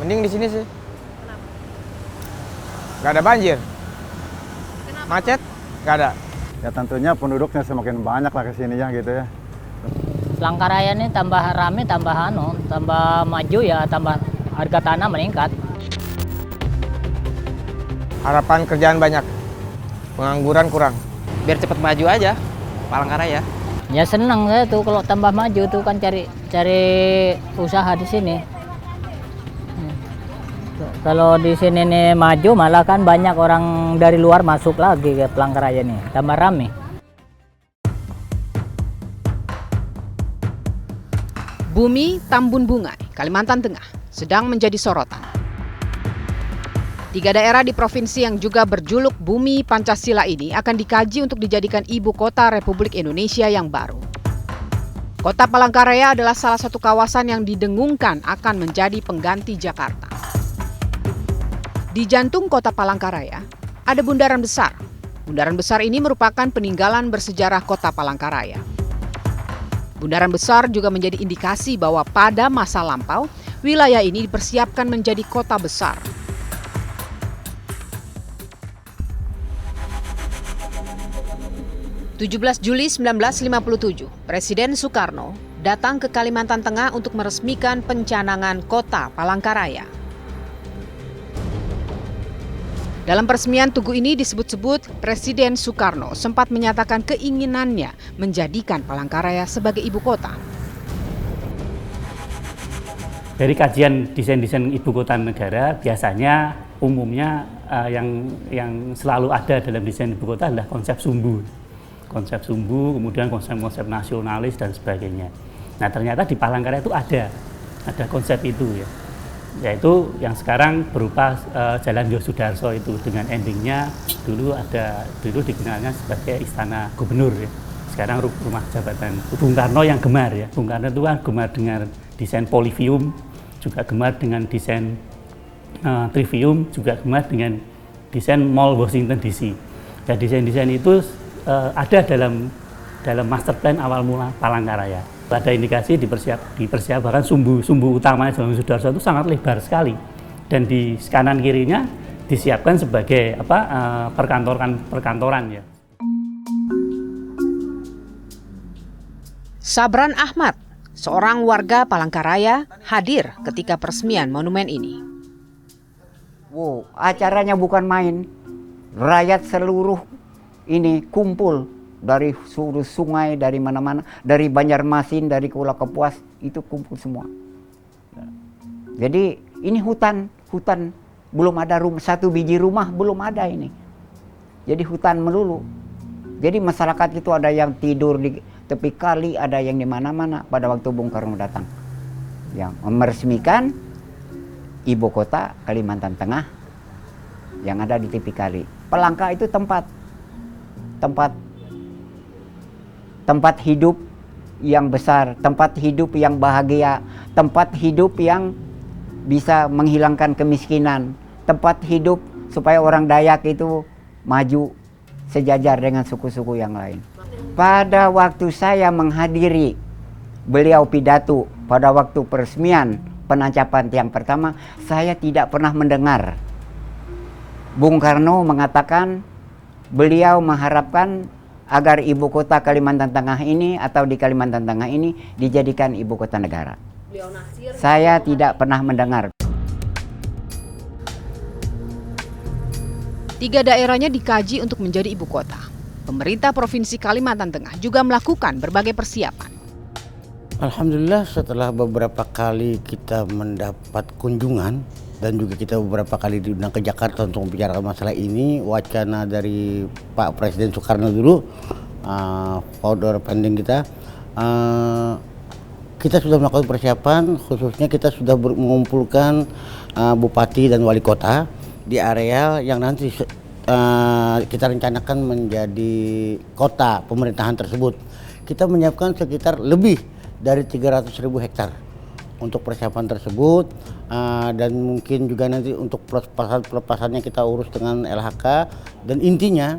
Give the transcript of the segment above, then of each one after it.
Mending di sini sih. Nggak ada banjir. Macet? Nggak ada. Ya tentunya penduduknya semakin banyak lah ke sininya gitu ya. Palangkaraya ini tambah rame, tambah maju ya, tambah harga tanah meningkat. Harapan kerjaan banyak. Pengangguran kurang. Biar cepat maju aja Palangkaraya. Ya seneng saya tuh kalau tambah maju tuh kan cari usaha di sini. Kalau di sini nih maju malah kan banyak orang dari luar masuk lagi ke Palangkaraya nih, tambah rame. Bumi Tambun Bungai, Kalimantan Tengah, sedang menjadi sorotan. 3 daerah di provinsi yang juga berjuluk Bumi Pancasila ini akan dikaji untuk dijadikan ibu kota Republik Indonesia yang baru. Kota Palangkaraya adalah salah satu kawasan yang didengungkan akan menjadi pengganti Jakarta. Di jantung kota Palangkaraya ada Bundaran Besar. Bundaran Besar ini merupakan peninggalan bersejarah kota Palangkaraya. Bundaran Besar juga menjadi indikasi bahwa pada masa lampau, wilayah ini dipersiapkan menjadi kota besar. Juli 1957, Presiden Soekarno datang ke Kalimantan Tengah untuk meresmikan pencanangan kota Palangkaraya. Dalam peresmian tugu ini disebut-sebut Presiden Soekarno sempat menyatakan keinginannya menjadikan Palangkaraya sebagai ibu kota. Dari kajian desain-desain ibu kota negara, biasanya umumnya yang selalu ada dalam desain ibu kota adalah konsep sumbu. Konsep sumbu, kemudian konsep-konsep nasionalis dan sebagainya. Nah ternyata di Palangkaraya itu ada konsep itu ya. Yaitu yang sekarang berupa Jalan Yosudarso itu dengan endingnya dulu dikenalnya sebagai Istana Gubernur ya. Sekarang rumah jabatan. Bung Karno yang gemar ya. Bung Karno itu kan gemar dengan desain Polyvium, juga gemar dengan desain Trivium, juga gemar dengan desain Mall Washington DC. Dan desain-desain itu ada dalam master plan awal mula Palangkaraya. Ada indikasi dipersiapkan sumbu utamanya Jalan Yosudarso itu sangat lebar sekali, dan di kanan kirinya disiapkan sebagai perkantoran ya. Sabran Ahmad, seorang warga Palangkaraya, hadir ketika peresmian monumen ini. Wow, acaranya bukan main. Rakyat seluruh ini kumpul dari seluruh sungai, dari mana-mana, dari Banjarmasin, dari Kuala Kapuas, itu kumpul semua. Jadi ini hutan belum ada satu biji rumah belum ada ini. Jadi hutan melulu. Jadi masyarakat itu ada yang tidur di tepi kali, ada yang di mana-mana pada waktu Bung Karno datang. Yang meresmikan ibu kota Kalimantan Tengah yang ada di tepi kali. Palangka itu tempat hidup yang besar, tempat hidup yang bahagia, tempat hidup yang bisa menghilangkan kemiskinan, tempat hidup supaya orang Dayak itu maju sejajar dengan suku-suku yang lain. Pada waktu saya menghadiri beliau pidato pada waktu peresmian penancapan tiang pertama, saya tidak pernah mendengar Bung Karno mengatakan beliau mengharapkan agar ibu kota Kalimantan Tengah ini atau di Kalimantan Tengah ini dijadikan ibu kota negara. Saya tidak pernah mendengar. 3 daerahnya dikaji untuk menjadi ibu kota. Pemerintah Provinsi Kalimantan Tengah juga melakukan berbagai persiapan. Alhamdulillah setelah beberapa kali kita mendapat kunjungan dan juga kita beberapa kali diundang ke Jakarta untuk membicarakan masalah ini, wacana dari Pak Presiden Soekarno dulu, founder pending kita sudah melakukan persiapan, khususnya kita sudah mengumpulkan bupati dan wali kota di area yang nanti kita rencanakan menjadi kota pemerintahan tersebut. Kita menyiapkan sekitar lebih dari 300.000 hektar untuk persiapan tersebut, dan mungkin juga nanti untuk pelepasannya kita urus dengan LHK. Dan intinya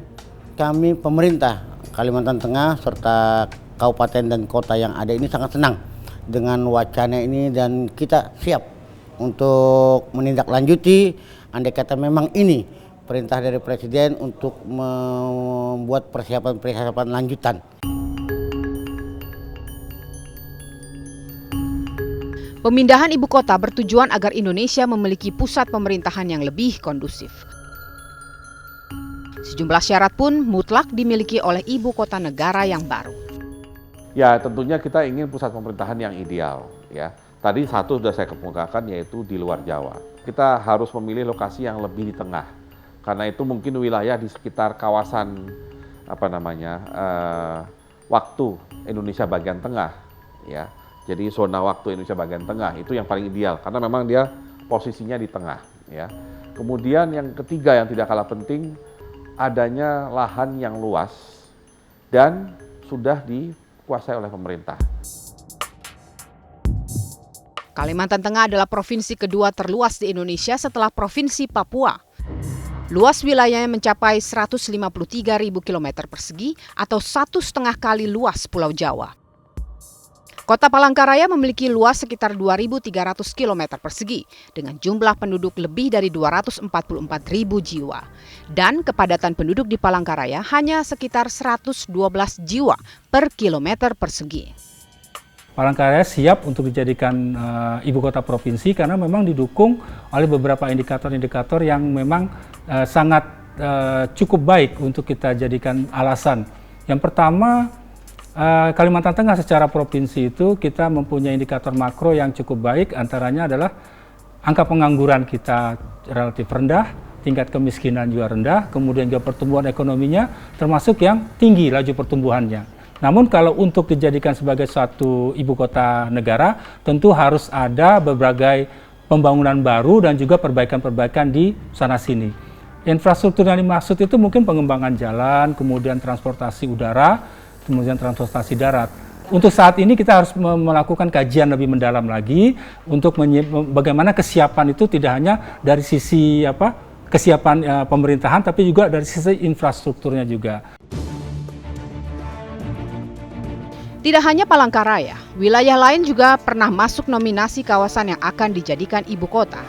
kami pemerintah Kalimantan Tengah serta kabupaten dan kota yang ada ini sangat senang dengan wacana ini, dan kita siap untuk menindaklanjuti andai kata memang ini perintah dari Presiden untuk membuat persiapan-persiapan lanjutan. Pemindahan ibu kota bertujuan agar Indonesia memiliki pusat pemerintahan yang lebih kondusif. Sejumlah syarat pun mutlak dimiliki oleh ibu kota negara yang baru. Ya, tentunya kita ingin pusat pemerintahan yang ideal, ya. Tadi satu sudah saya kemukakan, yaitu di luar Jawa. Kita harus memilih lokasi yang lebih di tengah, karena itu mungkin wilayah di sekitar kawasan waktu Indonesia bagian tengah, ya. Jadi zona waktu Indonesia bagian tengah itu yang paling ideal, karena memang dia posisinya di tengah, ya. Kemudian yang ketiga yang tidak kalah penting, adanya lahan yang luas dan sudah dikuasai oleh pemerintah. Kalimantan Tengah adalah provinsi kedua terluas di Indonesia setelah Provinsi Papua. Luas wilayahnya mencapai 153.000 km persegi atau 1,5 kali luas Pulau Jawa. Kota Palangkaraya memiliki luas sekitar 2.300 km persegi dengan jumlah penduduk lebih dari 244.000 jiwa. Dan kepadatan penduduk di Palangkaraya hanya sekitar 112 jiwa per kilometer persegi. Palangkaraya siap untuk dijadikan ibu kota provinsi karena memang didukung oleh beberapa indikator-indikator yang memang sangat cukup baik untuk kita jadikan alasan. Yang pertama, Kalimantan Tengah secara provinsi itu kita mempunyai indikator makro yang cukup baik, antaranya adalah angka pengangguran kita relatif rendah, tingkat kemiskinan juga rendah, kemudian juga pertumbuhan ekonominya termasuk yang tinggi laju pertumbuhannya. Namun kalau untuk dijadikan sebagai suatu ibu kota negara, tentu harus ada berbagai pembangunan baru dan juga perbaikan-perbaikan di sana-sini. Infrastruktur yang dimaksud itu mungkin pengembangan jalan, kemudian transportasi udara, kemudian transportasi darat. Untuk saat ini kita harus melakukan kajian lebih mendalam lagi untuk bagaimana kesiapan itu tidak hanya dari sisi kesiapan pemerintahan, tapi juga dari sisi infrastrukturnya juga. Tidak hanya Palangkaraya, wilayah lain juga pernah masuk nominasi kawasan yang akan dijadikan ibu kota.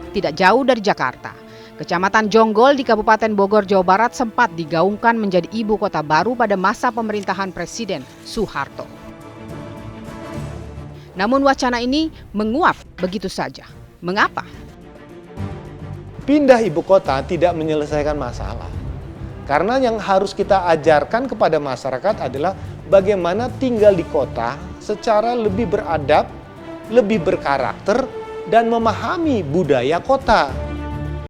Tidak jauh dari Jakarta, Kecamatan Jonggol di Kabupaten Bogor, Jawa Barat sempat digaungkan menjadi ibu kota baru pada masa pemerintahan Presiden Soeharto. Namun wacana ini menguap begitu saja. Mengapa? Pindah ibu kota tidak menyelesaikan masalah. Karena yang harus kita ajarkan kepada masyarakat adalah bagaimana tinggal di kota secara lebih beradab, lebih berkarakter, dan memahami budaya kota.